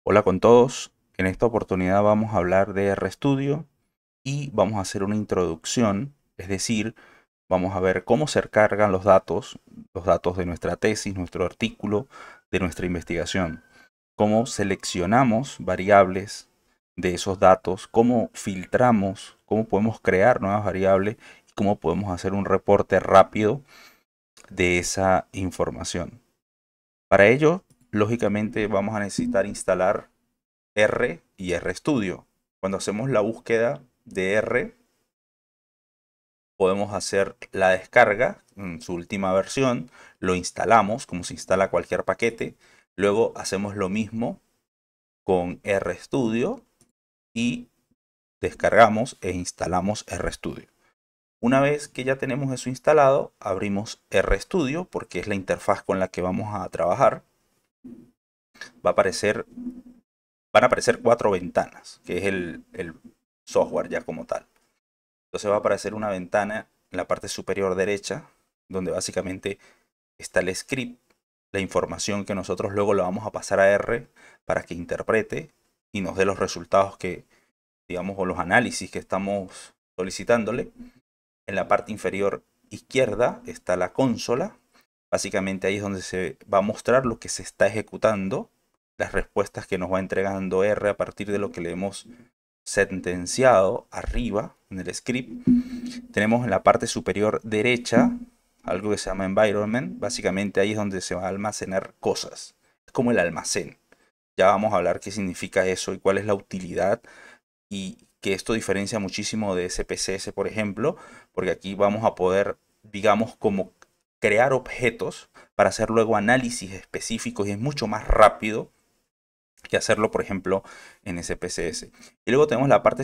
Hola con todos, en esta oportunidad vamos a hablar de RStudio y vamos a hacer una introducción, es decir, vamos a ver cómo se cargan los datos de nuestra tesis, nuestro artículo, de nuestra investigación, cómo seleccionamos variables de esos datos, cómo filtramos, cómo podemos crear nuevas variables y cómo podemos hacer un reporte rápido de esa información. Para ello, lógicamente vamos a necesitar instalar R y RStudio. Cuando hacemos la búsqueda de R, podemos hacer la descarga en su última versión, lo instalamos como se instala cualquier paquete, luego hacemos lo mismo con RStudio y descargamos e instalamos RStudio. Una vez que ya tenemos eso instalado, abrimos RStudio porque es la interfaz con la que vamos a trabajar. Va a aparecer, van a aparecer cuatro ventanas, que es el software ya como tal. Entonces va a aparecer una ventana en la parte superior derecha, donde básicamente está el script, la información que nosotros luego le vamos a pasar a R para que interprete y nos dé los resultados que, digamos, o los análisis que estamos solicitándole. En la parte inferior izquierda está la consola. Básicamente ahí es donde se va a mostrar lo que se está ejecutando, las respuestas que nos va entregando R a partir de lo que le hemos sentenciado arriba en el script. Tenemos en la parte superior derecha algo que se llama environment. Básicamente ahí es donde se va a almacenar cosas. Es como el almacén. Ya vamos a hablar qué significa eso y cuál es la utilidad y que esto diferencia muchísimo de SPSS, por ejemplo, porque aquí vamos a poder, digamos, como crear objetos para hacer luego análisis específicos y es mucho más rápido que hacerlo, por ejemplo, en SPSS. Y luego tenemos la parte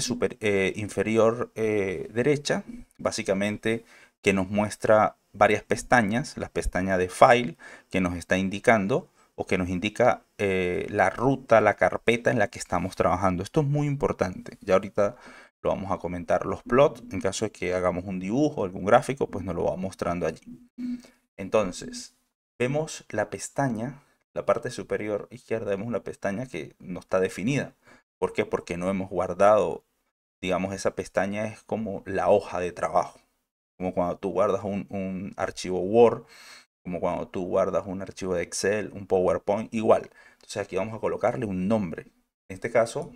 inferior derecha, básicamente que nos muestra varias pestañas, la pestaña de File, que nos está indicando o que nos indica la ruta, la carpeta en la que estamos trabajando. Esto es muy importante. Ya ahorita lo vamos a comentar. Los plots, en caso de que hagamos un dibujo, algún gráfico, pues nos lo va mostrando allí. Entonces, vemos la pestaña, la parte superior izquierda, vemos una pestaña que no está definida. ¿Por qué? Porque no hemos guardado, digamos, esa pestaña es como la hoja de trabajo. Como cuando tú guardas un archivo Word, como cuando tú guardas un archivo de Excel, un PowerPoint, igual. Entonces aquí vamos a colocarle un nombre. En este caso,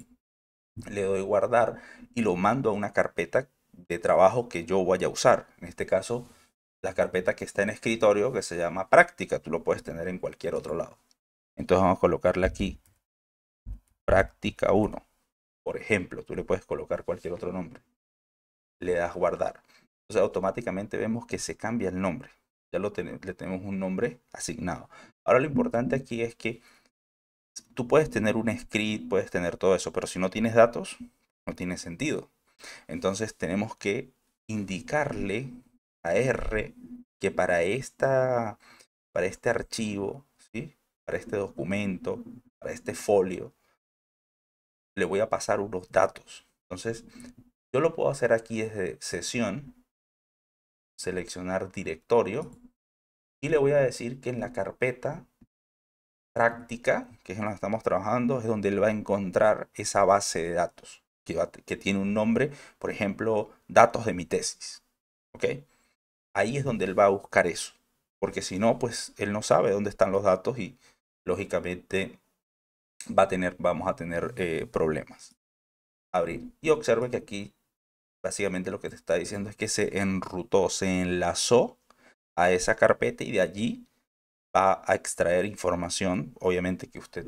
le doy guardar y lo mando a una carpeta de trabajo que yo vaya a usar. En este caso, la carpeta que está en escritorio que se llama práctica. Tú lo puedes tener en cualquier otro lado. Entonces vamos a colocarle aquí práctica 1. Por ejemplo, tú le puedes colocar cualquier otro nombre. Le das guardar. Entonces automáticamente vemos que se cambia el nombre. Ya le tenemos un nombre asignado. Ahora lo importante aquí es que tú puedes tener un script, puedes tener todo eso, pero si no tienes datos, no tiene sentido. Entonces tenemos que indicarle a R que para este archivo, ¿sí? Para este documento, para este folio, le voy a pasar unos datos. Entonces, yo lo puedo hacer aquí desde sesión, seleccionar directorio y le voy a decir que en la carpeta práctica, que es en la que estamos trabajando, es donde él va a encontrar esa base de datos que tiene un nombre, por ejemplo, datos de mi tesis. ¿Ok? Ahí es donde él va a buscar eso. Porque si no, pues él no sabe dónde están los datos y lógicamente vamos a tener problemas. Abrir. Y observe que aquí básicamente lo que te está diciendo es que se enrutó, se enlazó a esa carpeta y de allí va a extraer información, obviamente que usted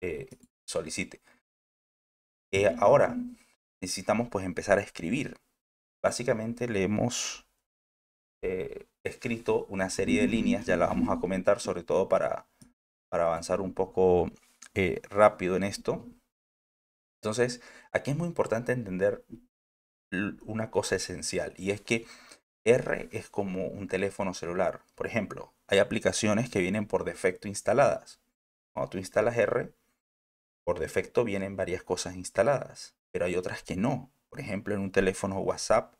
eh, solicite. Ahora necesitamos pues empezar a escribir. Básicamente le hemos escrito una serie de líneas, ya la vamos a comentar, sobre todo para avanzar un poco rápido en esto. Entonces, aquí es muy importante entender una cosa esencial y es que R es como un teléfono celular. Por ejemplo, hay aplicaciones que vienen por defecto instaladas. Cuando tú instalas R, por defecto vienen varias cosas instaladas, pero hay otras que no. Por ejemplo, en un teléfono WhatsApp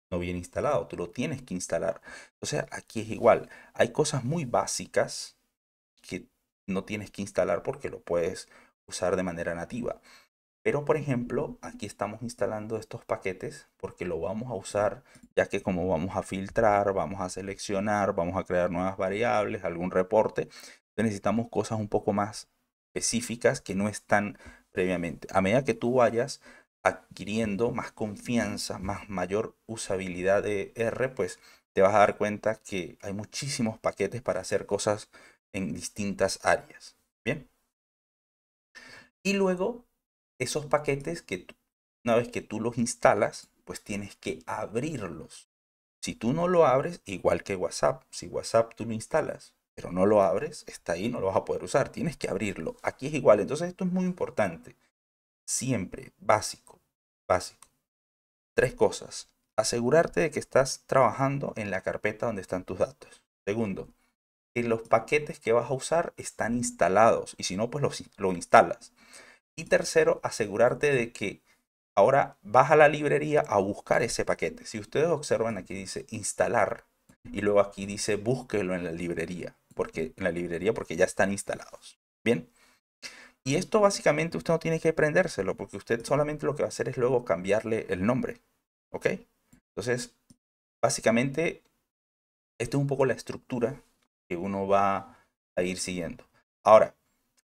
no viene instalado, tú lo tienes que instalar. Entonces, aquí es igual. Hay cosas muy básicas que no tienes que instalar porque lo puedes usar de manera nativa. Pero por ejemplo, aquí estamos instalando estos paquetes porque lo vamos a usar, ya que como vamos a filtrar, vamos a seleccionar, vamos a crear nuevas variables, algún reporte, entonces necesitamos cosas un poco más específicas que no están previamente. A medida que tú vayas adquiriendo más confianza, más mayor usabilidad de R, pues te vas a dar cuenta que hay muchísimos paquetes para hacer cosas en distintas áreas. Bien. Y luego, esos paquetes una vez que tú los instalas, pues tienes que abrirlos. Si tú no lo abres, igual que WhatsApp, si WhatsApp tú lo instalas, pero no lo abres, está ahí, no lo vas a poder usar. Tienes que abrirlo. Aquí es igual. Entonces esto es muy importante. Siempre, básico, básico. Tres cosas. Asegurarte de que estás trabajando en la carpeta donde están tus datos. Segundo, que los paquetes que vas a usar están instalados. Y si no, pues lo instalas. Y tercero, asegurarte de que ahora vas a la librería a buscar ese paquete. Si ustedes observan, aquí dice instalar y luego aquí dice búsquelo en la librería, porque ya están instalados. Bien. Y esto básicamente usted no tiene que aprendérselo porque usted solamente lo que va a hacer es luego cambiarle el nombre. ¿Ok? Entonces, básicamente, esta es un poco la estructura que uno va a ir siguiendo. Ahora,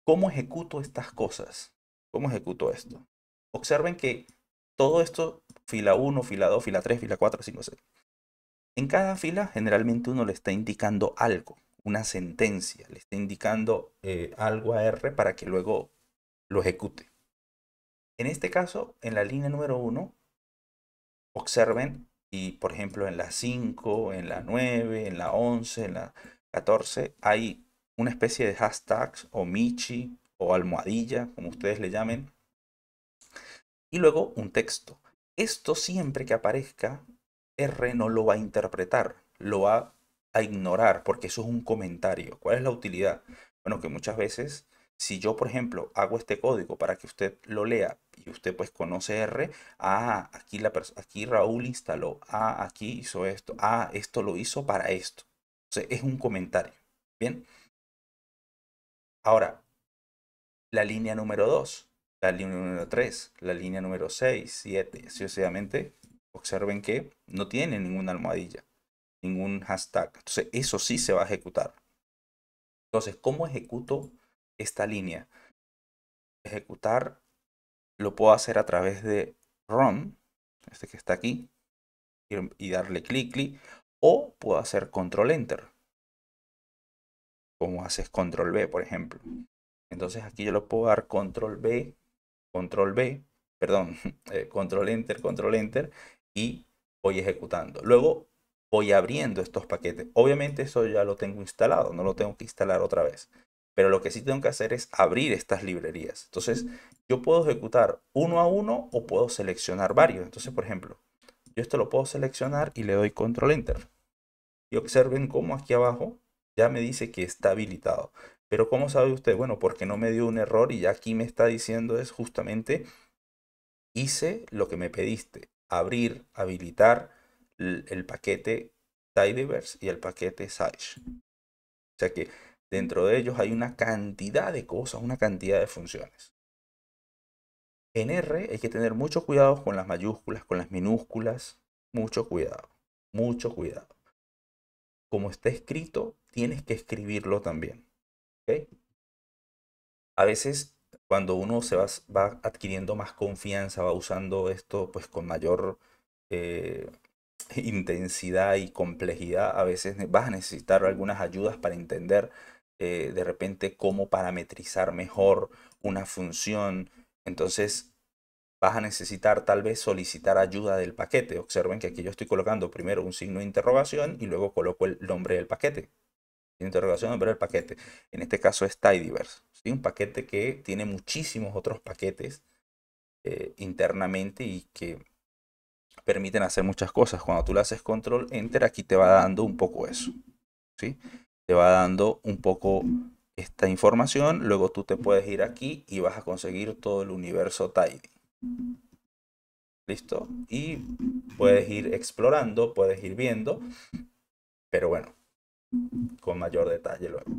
¿cómo ejecuto estas cosas? ¿Cómo ejecuto esto? Observen que todo esto, fila 1, fila 2, fila 3, fila 4, 5, 6. En cada fila generalmente uno le está indicando algo, una sentencia, le está indicando algo a R para que luego lo ejecute. En este caso, en la línea número 1, observen y por ejemplo en la 5, en la 9, en la 11, en la 14, hay una especie de hashtags o michi o almohadilla, como ustedes le llamen, y luego un texto. Esto siempre que aparezca, R no lo va a interpretar, lo va a ignorar porque eso es un comentario. ¿Cuál es la utilidad? Bueno, que muchas veces, si yo, por ejemplo, hago este código para que usted lo lea y usted pues conoce R, aquí Raúl instaló, aquí hizo esto, esto lo hizo para esto. Entonces, es un comentario. Bien. Ahora, la línea número 2, la línea número 3, la línea número 6, 7, sucesivamente, observen que no tiene ninguna almohadilla, ningún hashtag. Entonces, eso sí se va a ejecutar. Entonces, ¿cómo ejecuto esta línea? Ejecutar lo puedo hacer a través de run, este que está aquí, y darle clic, o puedo hacer control enter, como haces control B, por ejemplo. Entonces, aquí yo le puedo dar control B, perdón, control enter y voy ejecutando. Luego voy abriendo estos paquetes. Obviamente eso ya lo tengo instalado, no lo tengo que instalar otra vez. Pero lo que sí tengo que hacer es abrir estas librerías. Entonces yo puedo ejecutar uno a uno o puedo seleccionar varios. Entonces, por ejemplo, yo esto lo puedo seleccionar y le doy control enter. Y observen cómo aquí abajo ya me dice que está habilitado. Pero ¿cómo sabe usted? Bueno, porque no me dio un error y ya aquí me está diciendo es justamente hice lo que me pediste, abrir, habilitar el paquete Tidyverse y el paquete Sage. O sea que dentro de ellos hay una cantidad de cosas, una cantidad de funciones. En R hay que tener mucho cuidado con las mayúsculas, con las minúsculas, mucho cuidado, mucho cuidado. Como está escrito, tienes que escribirlo también. ¿Ok? A veces cuando uno va adquiriendo más confianza, va usando esto pues con mayor eh, intensidad y complejidad, a veces vas a necesitar algunas ayudas para entender de repente cómo parametrizar mejor una función. Entonces vas a necesitar tal vez solicitar ayuda del paquete. Observen que aquí yo estoy colocando primero un signo de interrogación y luego coloco el nombre del paquete. Interrogación, nombre del paquete. En este caso es Tidyverse, ¿sí? Un paquete que tiene muchísimos otros paquetes internamente y que permiten hacer muchas cosas. Cuando tú le haces control enter, aquí te va dando un poco eso, ¿sí? Te va dando un poco esta información. Luego tú te puedes ir aquí y vas a conseguir todo el universo Tidy. ¿Listo? Y puedes ir explorando, puedes ir viendo, pero bueno, con mayor detalle luego.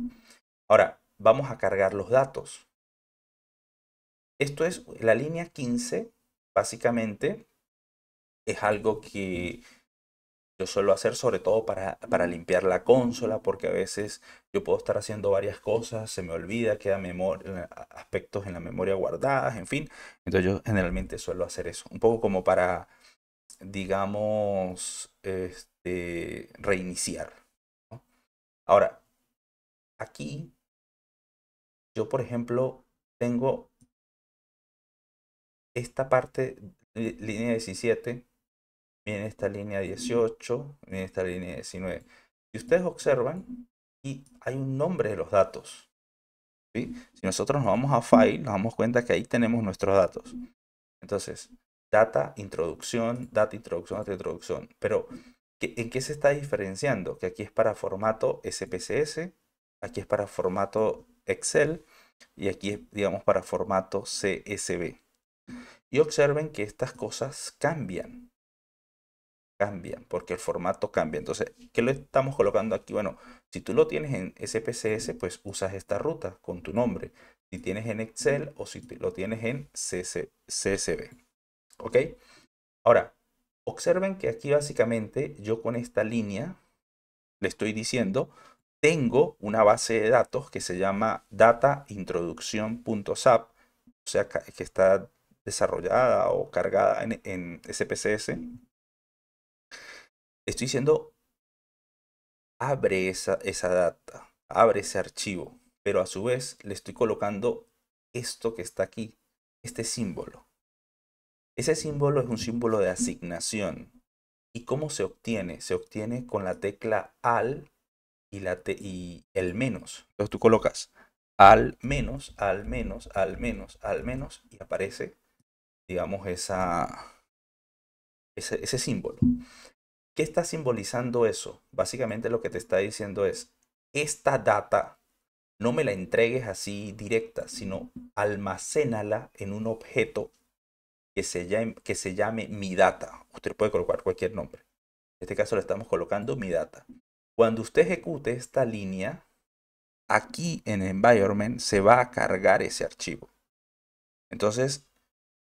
Ahora, vamos a cargar los datos. Esto es la línea 15, básicamente es algo que yo suelo hacer sobre todo para limpiar la consola, porque a veces yo puedo estar haciendo varias cosas, se me olvida, queda aspectos en la memoria guardadas, en fin. Entonces yo generalmente suelo hacer eso, un poco como para, digamos, reiniciar, ¿no? Ahora, aquí yo, por ejemplo, tengo esta parte, línea 17. Viene esta línea 18, viene esta línea 19. Si ustedes observan, y hay un nombre de los datos, ¿sí? Si nosotros nos vamos a File, nos damos cuenta que ahí tenemos nuestros datos. Entonces, data, introducción, data, introducción, data, introducción. Pero, ¿en qué se está diferenciando? Que aquí es para formato SPSS, aquí es para formato Excel y aquí es, digamos, para formato CSV. Y observen que estas cosas cambian, porque el formato cambia. Entonces, ¿qué le estamos colocando aquí? Bueno, si tú lo tienes en SPSS, pues usas esta ruta con tu nombre. Si tienes en Excel o si lo tienes en CSV. ¿Ok? Ahora, observen que aquí básicamente yo con esta línea le estoy diciendo, tengo una base de datos que se llama dataintroducción.sap, o sea, que está desarrollada o cargada en SPSS. Estoy diciendo abre esa data, abre ese archivo, pero a su vez le estoy colocando esto que está aquí, este símbolo. Ese símbolo es un símbolo de asignación. ¿Y cómo se obtiene? Se obtiene con la tecla al y el menos. Entonces tú colocas al menos, al menos, al menos, al menos y aparece, digamos, ese símbolo. ¿Qué está simbolizando eso? Básicamente lo que te está diciendo es, esta data no me la entregues así directa, sino almacénala en un objeto que se llame mi data. Usted puede colocar cualquier nombre. En este caso le estamos colocando mi data. Cuando usted ejecute esta línea, aquí en Environment se va a cargar ese archivo. Entonces,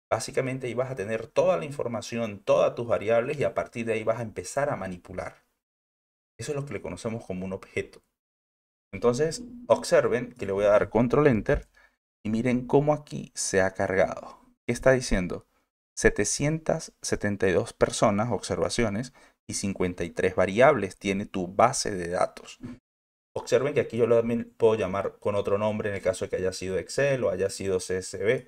básicamente ahí vas a tener toda la información, todas tus variables y a partir de ahí vas a empezar a manipular. Eso es lo que le conocemos como un objeto. Entonces, observen que le voy a dar Control Enter y miren cómo aquí se ha cargado. ¿Qué está diciendo? 772 personas, observaciones, y 53 variables tiene tu base de datos. Observen que aquí yo lo también puedo llamar con otro nombre en el caso de que haya sido Excel o haya sido CSV,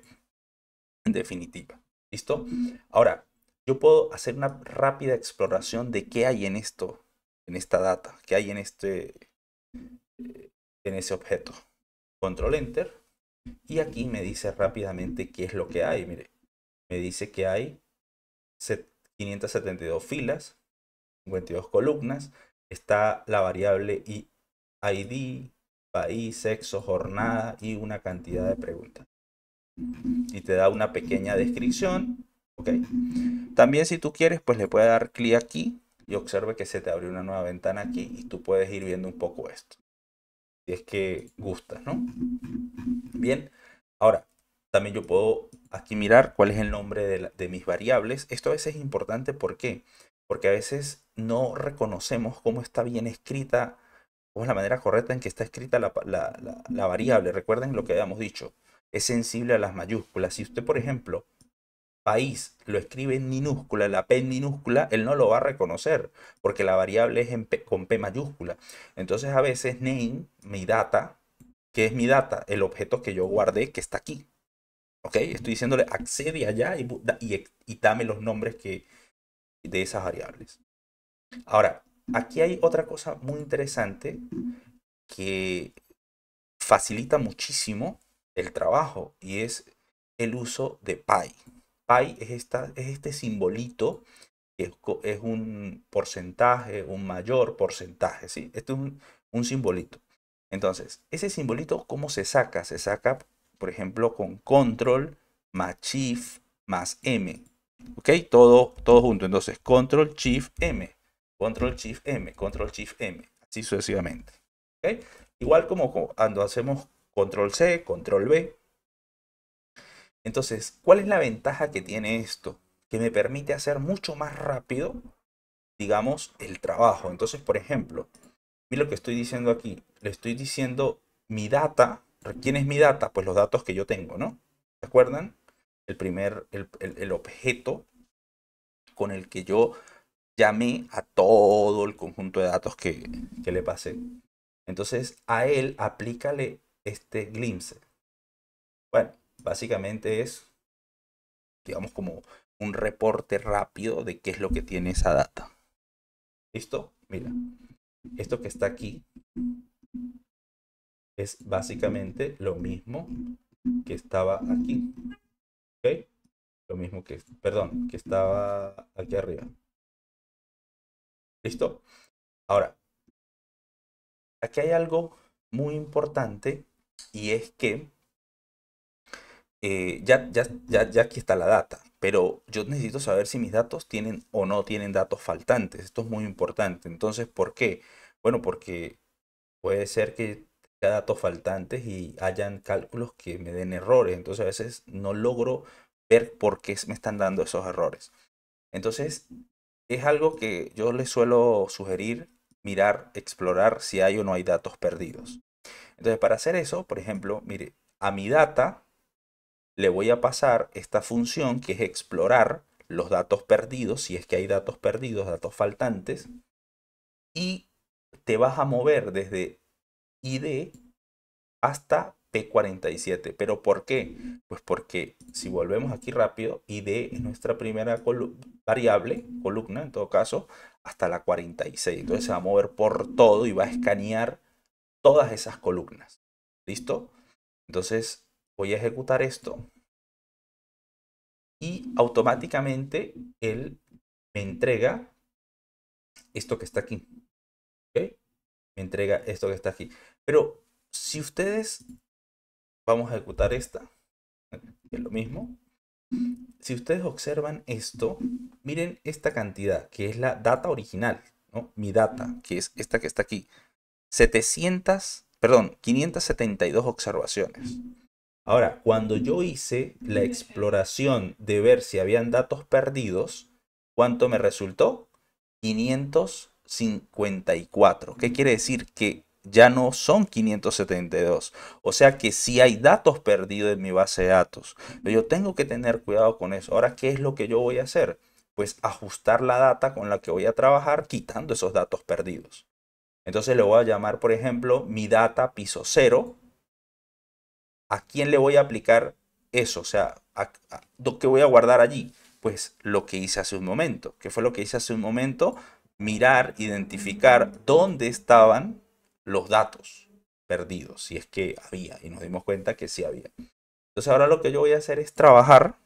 en definitiva. ¿Listo? Ahora, yo puedo hacer una rápida exploración de qué hay en esto, en esta data, qué hay en ese objeto. Control Enter. Y aquí me dice rápidamente qué es lo que hay. Mire, me dice que hay 572 filas, 52 columnas. Está la variable ID, país, sexo, jornada y una cantidad de preguntas. Y te da una pequeña descripción. Ok. También si tú quieres, pues le puedes dar clic aquí y observe que se te abre una nueva ventana aquí y tú puedes ir viendo un poco esto. Si es que gustas, ¿no? Bien. Ahora, también yo puedo aquí mirar cuál es el nombre de mis variables. Esto a veces es importante, ¿por qué? Porque a veces no reconocemos cómo está bien escrita, cómo es la manera correcta en que está escrita la variable. Recuerden lo que habíamos dicho, es sensible a las mayúsculas. Si usted, por ejemplo, país lo escribe en minúscula, la P en minúscula, él no lo va a reconocer, porque la variable es con P mayúscula. Entonces a veces name, mi data, ¿qué es mi data? El objeto que yo guardé que está aquí. ¿Ok? Estoy diciéndole accede allá y dame los nombres de esas variables. Ahora, aquí hay otra cosa muy interesante que facilita muchísimo el trabajo y es el uso de pi. Pi es este simbolito que es un porcentaje, un mayor porcentaje, ¿sí? Este es un simbolito. Entonces, ese simbolito, ¿cómo se saca? Se saca, por ejemplo, con control más shift más m. ¿Ok? Todo junto. Entonces, control shift m, control shift m, control shift m, así sucesivamente. ¿Ok? Igual como cuando hacemos control C, control V. Entonces, ¿cuál es la ventaja que tiene esto? Que me permite hacer mucho más rápido, digamos, el trabajo. Entonces, por ejemplo, mira lo que estoy diciendo aquí. Le estoy diciendo mi data. ¿Quién es mi data? Pues los datos que yo tengo, ¿no? ¿Se acuerdan? El objeto con el que yo llamé a todo el conjunto de datos que le pasé. Entonces, a él aplícale este glimpse. Bueno, básicamente es, digamos, como un reporte rápido de qué es lo que tiene esa data. ¿Listo? Mira, esto que está aquí es básicamente lo mismo que estaba aquí. ¿Ok? Lo mismo que, perdón, que estaba aquí arriba. ¿Listo? Ahora, aquí hay algo muy importante y es que ya aquí está la data, pero yo necesito saber si mis datos tienen o no tienen datos faltantes. Esto es muy importante. Entonces, ¿por qué? Bueno, porque puede ser que tenga datos faltantes y hayan cálculos que me den errores. Entonces, a veces no logro ver por qué me están dando esos errores. Entonces, es algo que yo les suelo sugerir mirar, explorar si hay o no hay datos perdidos. Entonces, para hacer eso, por ejemplo, mire, a mi data le voy a pasar esta función que es explorar los datos perdidos, si es que hay datos perdidos, datos faltantes, y te vas a mover desde ID hasta P47. ¿Pero por qué? Pues porque si volvemos aquí rápido, ID es nuestra primera variable, columna en todo caso, hasta la 46. Entonces se va a mover por todo y va a escanear todas esas columnas. ¿Listo? Entonces voy a ejecutar esto y automáticamente él me entrega esto que está aquí. ¿Ok? Me entrega esto que está aquí. Pero si ustedes, vamos a ejecutar esta, que es lo mismo. Si ustedes observan esto, miren esta cantidad, que es la data original, ¿no? Mi data, que es esta que está aquí. 572 observaciones. Ahora, cuando yo hice la exploración de ver si habían datos perdidos, ¿cuánto me resultó? 554. ¿Qué quiere decir? Que ya no son 572. O sea que sí hay datos perdidos en mi base de datos. Pero yo tengo que tener cuidado con eso. Ahora, ¿qué es lo que yo voy a hacer? Pues ajustar la data con la que voy a trabajar quitando esos datos perdidos. Entonces le voy a llamar, por ejemplo, mi data piso 0. ¿A quién le voy a aplicar eso? O sea, ¿qué voy a guardar allí? Pues lo que hice hace un momento. ¿Qué fue lo que hice hace un momento? Mirar, identificar dónde estaban los datos perdidos, si es que había, y nos dimos cuenta que sí había. Entonces ahora lo que yo voy a hacer es trabajar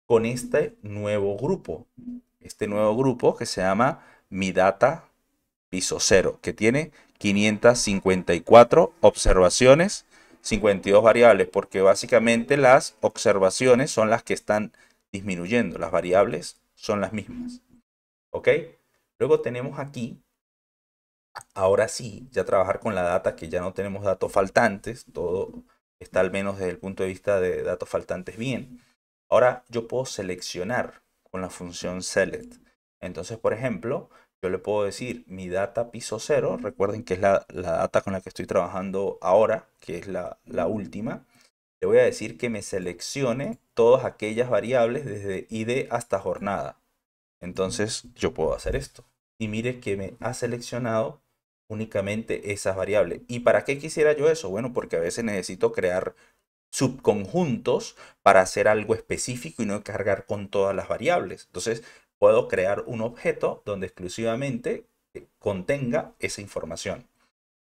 con este nuevo grupo que se llama mi data piso 0, que tiene 554 observaciones, 52 variables, porque básicamente las observaciones son las que están disminuyendo, las variables son las mismas. ¿Ok? Luego tenemos aquí, ahora sí, ya trabajar con la data, que ya no tenemos datos faltantes, todo está al menos desde el punto de vista de datos faltantes bien. Ahora yo puedo seleccionar con la función select. Entonces, por ejemplo, yo le puedo decir mi data piso 0, recuerden que es la data con la que estoy trabajando ahora, que es la última. Le voy a decir que me seleccione todas aquellas variables desde ID hasta jornada. Entonces yo puedo hacer esto. Y mire que me ha seleccionado únicamente esas variables. ¿Y para qué quisiera yo eso? Bueno, porque a veces necesito crear subconjuntos para hacer algo específico y no cargar con todas las variables. Entonces puedo crear un objeto donde exclusivamente contenga esa información.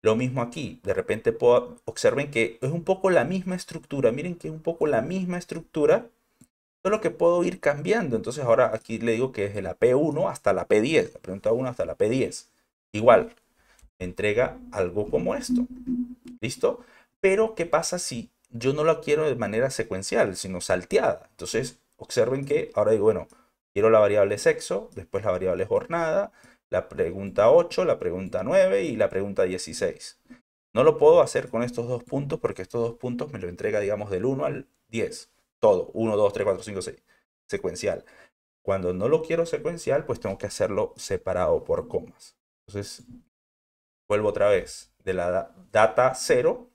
Lo mismo aquí, de repente observen que es un poco la misma estructura, miren que es un poco la misma estructura, solo que puedo ir cambiando. Entonces ahora aquí le digo que es de la P1 hasta la P10, la pregunta 1 hasta la P10. Igual, me entrega algo como esto. ¿Listo? Pero ¿qué pasa si yo no lo quiero de manera secuencial, sino salteada? Entonces, observen que ahora digo, bueno, quiero la variable sexo, después la variable jornada, la pregunta 8, la pregunta 9 y la pregunta 16. No lo puedo hacer con estos dos puntos porque estos dos puntos me lo entrega, digamos, del 1 al 10. Todo. 1, 2, 3, 4, 5, 6. Secuencial. Cuando no lo quiero secuencial, pues tengo que hacerlo separado por comas. Entonces, vuelvo otra vez. De la data 0,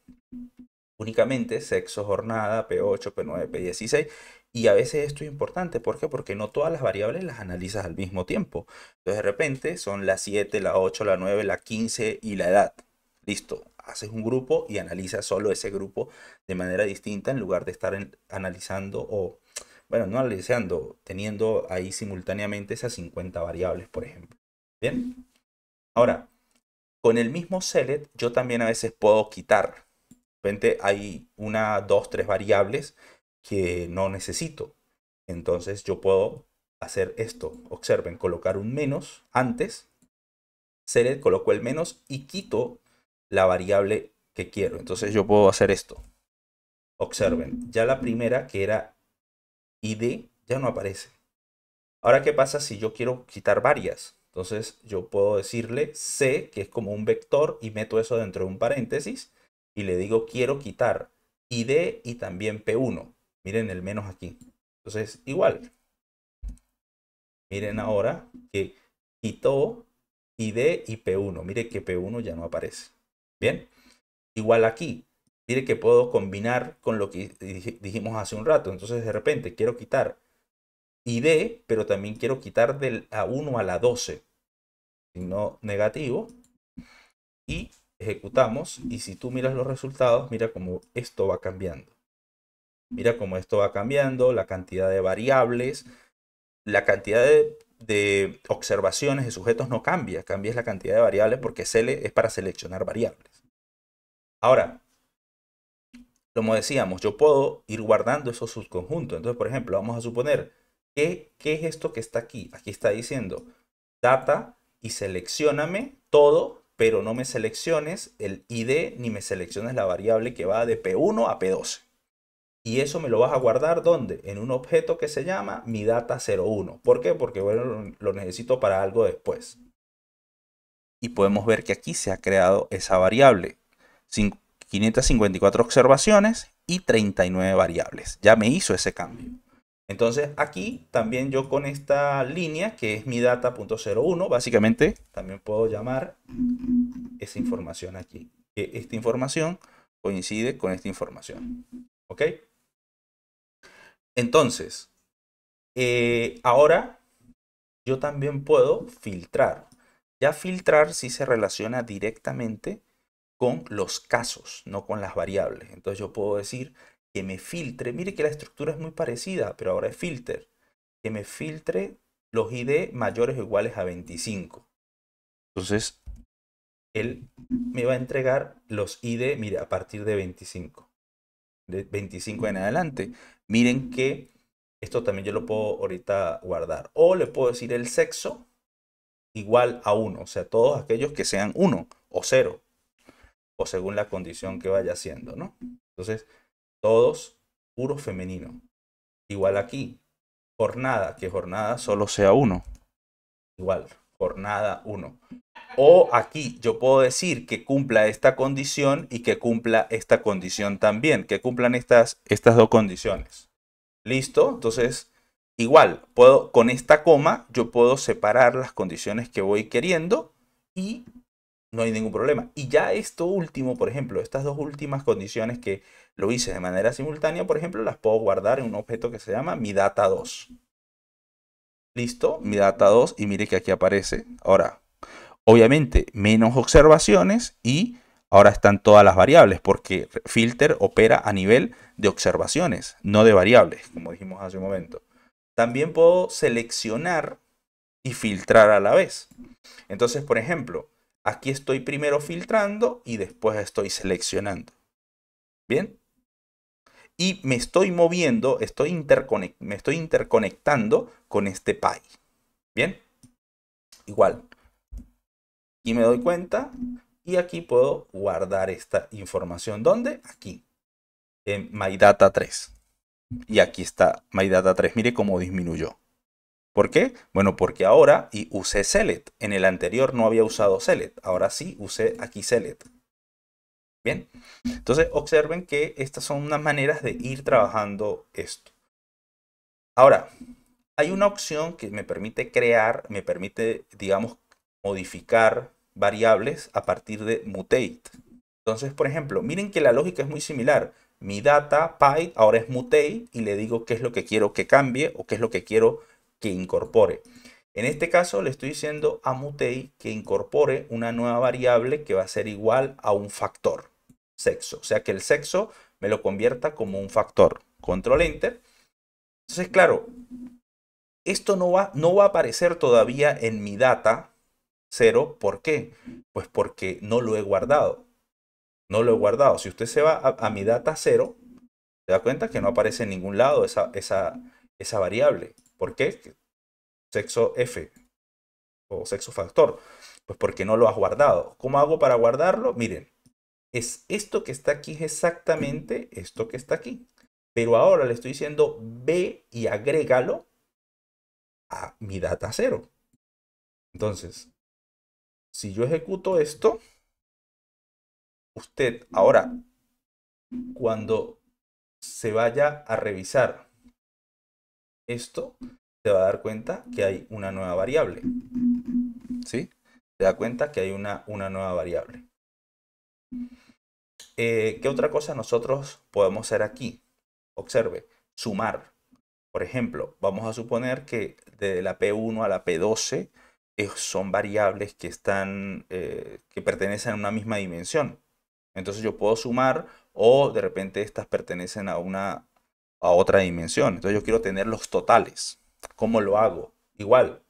únicamente sexo, jornada, P8, P9, P16. Y a veces esto es importante. ¿Por qué? Porque no todas las variables las analizas al mismo tiempo. Entonces, de repente son la 7, la 8, la 9, la 15 y la edad. Listo. Haces un grupo y analizas solo ese grupo de manera distinta en lugar de estar analizando o, bueno, no analizando, teniendo ahí simultáneamente esas 50 variables, por ejemplo. Bien. Ahora, con el mismo select, yo también a veces puedo quitar. De repente hay una, dos, tres variables que no necesito. Entonces yo puedo hacer esto. Observen, colocar un menos antes. Select, coloco el menos y quito la variable que quiero. Entonces yo puedo hacer esto. Observen, ya la primera que era id ya no aparece. Ahora, ¿qué pasa si yo quiero quitar varias? Entonces yo puedo decirle c, que es como un vector, y meto eso dentro de un paréntesis y le digo quiero quitar id y también p1. Miren el menos aquí. Entonces igual. Miren ahora que quitó id y p1. Mire que p1 ya no aparece. Bien. Igual aquí. Mire que puedo combinar con lo que dijimos hace un rato. Entonces de repente quiero quitar id, pero también quiero quitar del A1 a la 12. Signo negativo. Y ejecutamos. Y si tú miras los resultados, mira cómo esto va cambiando. Mira cómo esto va cambiando, la cantidad de variables, la cantidad de observaciones de sujetos no cambia. Cambia la cantidad de variables porque sele es para seleccionar variables. Ahora, como decíamos, yo puedo ir guardando esos subconjuntos. Entonces, por ejemplo, vamos a suponer que, ¿qué es esto que está aquí? Aquí está diciendo data y seleccióname todo, pero no me selecciones el id ni me selecciones la variable que va de P1 a P12. Y eso me lo vas a guardar ¿dónde? En un objeto que se llama mi data01. ¿Por qué? Porque bueno, lo necesito para algo después. Y podemos ver que aquí se ha creado esa variable. 554 observaciones y 39 variables. Ya me hizo ese cambio. Entonces aquí también yo con esta línea que es mi data.01, básicamente también puedo llamar esa información aquí. Que esta información coincide con esta información. ¿Ok? Entonces, ahora yo también puedo filtrar. Ya filtrar sí se relaciona directamente con los casos, no con las variables. Entonces yo puedo decir que me filtre. Mire que la estructura es muy parecida, pero ahora es filter. Que me filtre los id mayores o iguales a 25. Entonces, él me va a entregar los id, mire, a partir de 25. De 25 en adelante. Miren que esto también yo lo puedo ahorita guardar. O le puedo decir el sexo igual a 1. O sea, todos aquellos que sean 1 o 0. O según la condición que vaya siendo, ¿no? Entonces, todos puro femenino. Igual aquí. Jornada, que jornada solo sea 1. Igual, jornada 1. O aquí yo puedo decir que cumpla esta condición y que cumpla esta condición también. Que cumplan estas dos condiciones. ¿Listo? Entonces, igual, con esta coma yo puedo separar las condiciones que voy queriendo y no hay ningún problema. Y ya esto último, por ejemplo, estas dos últimas condiciones que lo hice de manera simultánea, por ejemplo, las puedo guardar en un objeto que se llama mi data2. ¿Listo? Mi data2 y mire que aquí aparece. Ahora, obviamente, menos observaciones y ahora están todas las variables porque filter opera a nivel de observaciones, no de variables, como dijimos hace un momento. También puedo seleccionar y filtrar a la vez. Entonces, por ejemplo, aquí estoy primero filtrando y después estoy seleccionando. ¿Bien? Y me estoy moviendo, me estoy interconectando con este py. ¿Bien? Igual. Y me doy cuenta y aquí puedo guardar esta información. ¿Dónde? Aquí. En MyData3. Y aquí está MyData3. Mire cómo disminuyó. ¿Por qué? Bueno, porque ahora usé select. En el anterior no había usado select. Ahora sí usé aquí select. Bien, entonces observen que estas son unas maneras de ir trabajando esto. Ahora, hay una opción que me permite crear, me permite, digamos, modificar variables a partir de mutate. Entonces, por ejemplo, miren que la lógica es muy similar. Mi data Python ahora es mutate y le digo qué es lo que quiero que cambie o qué es lo que quiero que incorpore. En este caso le estoy diciendo a mutate que incorpore una nueva variable que va a ser igual a un factor, sexo. O sea que el sexo me lo convierta como un factor. Control Enter. Entonces, claro, esto no va a aparecer todavía en mi data cero. ¿Por qué? Pues porque no lo he guardado. No lo he guardado. Si usted se va a mi data cero, se da cuenta que no aparece en ningún lado esa variable. ¿Por qué? Sexo F o sexo factor. Pues porque no lo has guardado. ¿Cómo hago para guardarlo? Miren, es esto que está aquí, es exactamente esto que está aquí. Pero ahora le estoy diciendo ve y agrégalo a mi data cero. Entonces, si yo ejecuto esto, usted ahora, cuando se vaya a revisar esto, se va a dar cuenta que hay una nueva variable. ¿Sí? Se da cuenta que hay una nueva variable. ¿Qué otra cosa nosotros podemos hacer aquí? Observe, sumar. Por ejemplo, vamos a suponer que de la P1 a la P12 son variables que están, que pertenecen a una misma dimensión. Entonces yo puedo sumar o de repente estas pertenecen a otra dimensión. Entonces yo quiero tener los totales. ¿Cómo lo hago? Igual,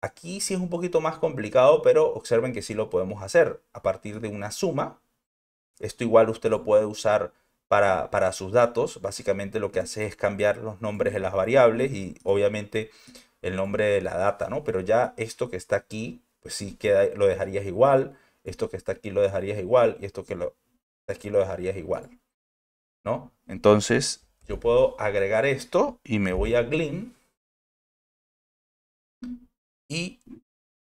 aquí sí es un poquito más complicado, pero observen que sí lo podemos hacer a partir de una suma. Esto igual usted lo puede usar para sus datos. Básicamente lo que hace es cambiar los nombres de las variables y obviamente el nombre de la data, ¿no? Pero ya esto que está aquí, pues sí queda, lo dejarías igual. Esto que está aquí lo dejarías igual y esto que está aquí lo dejarías igual, ¿no? Entonces yo puedo agregar esto y me voy a Glean y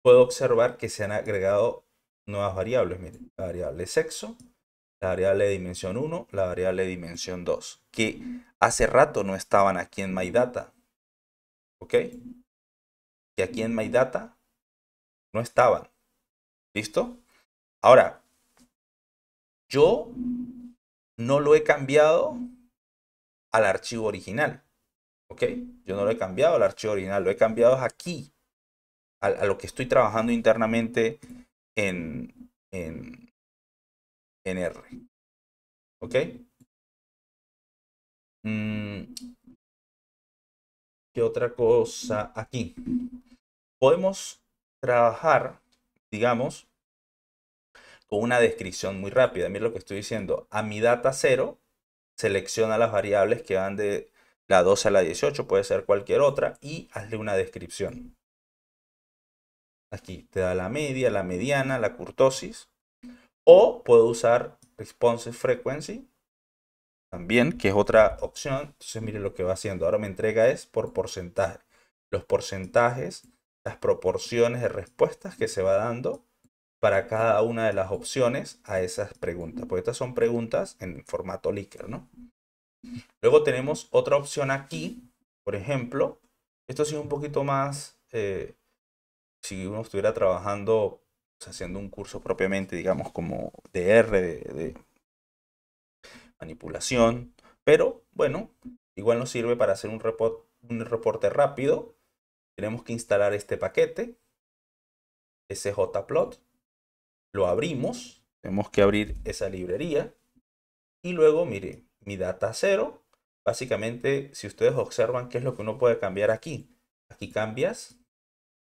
puedo observar que se han agregado nuevas variables. Miren, la variable sexo, la variable de dimensión 1, la variable de dimensión 2, que hace rato no estaban aquí en MyData, ¿ok? Que aquí en MyData no estaban, ¿listo? Ahora, yo no lo he cambiado al archivo original, ¿ok? Yo no lo he cambiado al archivo original, lo he cambiado aquí, a lo que estoy trabajando internamente en R, ¿ok? Mm, ¿Qué otra cosa aquí? Podemos trabajar, digamos, con una descripción muy rápida. Mira lo que estoy diciendo. A mi data cero, selecciona las variables que van de la 12 a la 18, puede ser cualquier otra, y hazle una descripción. Aquí te da la media, la mediana, la kurtosis. O puedo usar responsive frequency también, que es otra opción. Entonces mire lo que va haciendo. Ahora me entrega es por porcentaje. Los porcentajes, las proporciones de respuestas que se va dando para cada una de las opciones a esas preguntas. Porque estas son preguntas en formato Likert, ¿no? Luego tenemos otra opción aquí. Por ejemplo, esto sí es un poquito más, si uno estuviera trabajando, pues, haciendo un curso propiamente, digamos, como de R, de manipulación. Pero bueno, igual nos sirve para hacer un reporte rápido. Tenemos que instalar este paquete, sjplot. Lo abrimos. Tenemos que abrir esa librería. Y luego, mire, mi data cero. Básicamente, si ustedes observan qué es lo que uno puede cambiar aquí. Aquí cambias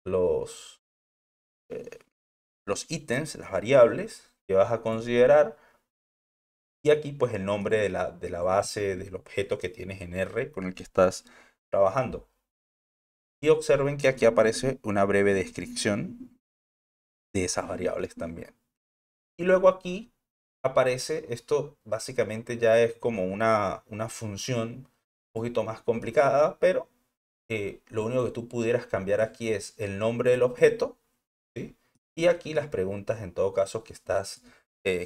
los, eh, los ítems, las variables que vas a considerar. Y aquí pues el nombre de la base del objeto que tienes en R con el que estás trabajando. Y observen que aquí aparece una breve descripción de esas variables también. Y luego aquí aparece, esto básicamente ya es como una función un poquito más complicada, pero lo único que tú pudieras cambiar aquí es el nombre del objeto, ¿sí? Y aquí las preguntas en todo caso que estás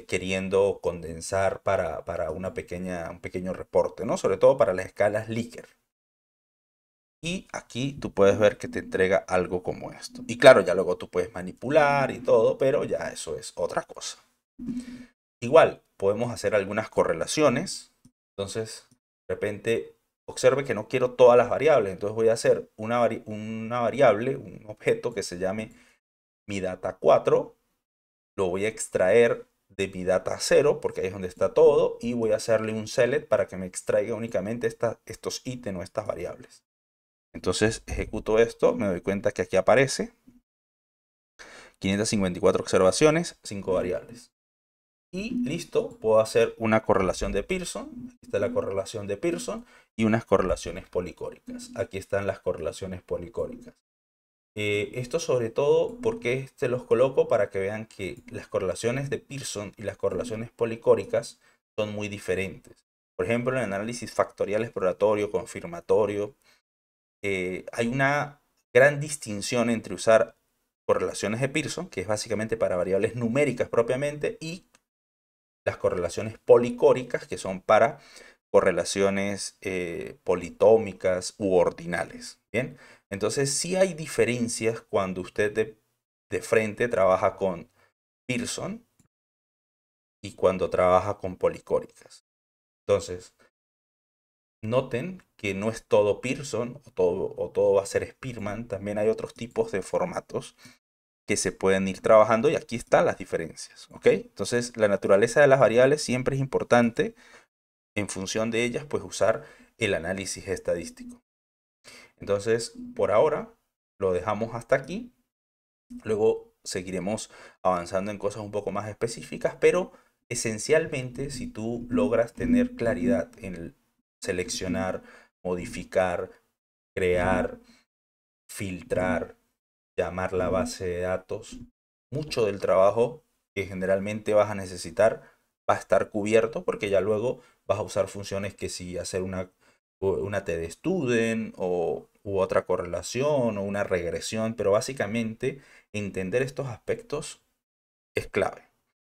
queriendo condensar para un pequeño reporte, ¿no? Sobre todo para las escalas Likert. Y aquí tú puedes ver que te entrega algo como esto. Y claro, ya luego tú puedes manipular y todo, pero ya eso es otra cosa. Igual, podemos hacer algunas correlaciones. Entonces, de repente, observe que no quiero todas las variables. Entonces voy a hacer una variable, un objeto que se llame mi data 4. Lo voy a extraer de mi data 0, porque ahí es donde está todo. Y voy a hacerle un select para que me extraiga únicamente estos ítems o estas variables. Entonces ejecuto esto, me doy cuenta que aquí aparece 554 observaciones, 5 variables. Y listo, puedo hacer una correlación de Pearson. Aquí está la correlación de Pearson y unas correlaciones policóricas. Aquí están las correlaciones policóricas. Esto sobre todo porque te los coloco para que vean que las correlaciones de Pearson y las correlaciones policóricas son muy diferentes. Por ejemplo, en el análisis factorial exploratorio, confirmatorio, hay una gran distinción entre usar correlaciones de Pearson, que es básicamente para variables numéricas propiamente, y las correlaciones policóricas, que son para correlaciones politómicas u ordinales. Bien, entonces sí hay diferencias cuando usted de frente trabaja con Pearson y cuando trabaja con policóricas. Entonces, noten que no es todo Pearson o todo va a ser Spearman. También hay otros tipos de formatos que se pueden ir trabajando y aquí están las diferencias. ¿Ok? Entonces, la naturaleza de las variables siempre es importante. En función de ellas, pues usar el análisis estadístico. Entonces, por ahora, lo dejamos hasta aquí. Luego seguiremos avanzando en cosas un poco más específicas, pero esencialmente, si tú logras tener claridad en el seleccionar, modificar, crear, filtrar, llamar la base de datos, mucho del trabajo que generalmente vas a necesitar va a estar cubierto porque ya luego vas a usar funciones que si hacer una td-student u otra correlación o una regresión, pero básicamente entender estos aspectos es clave.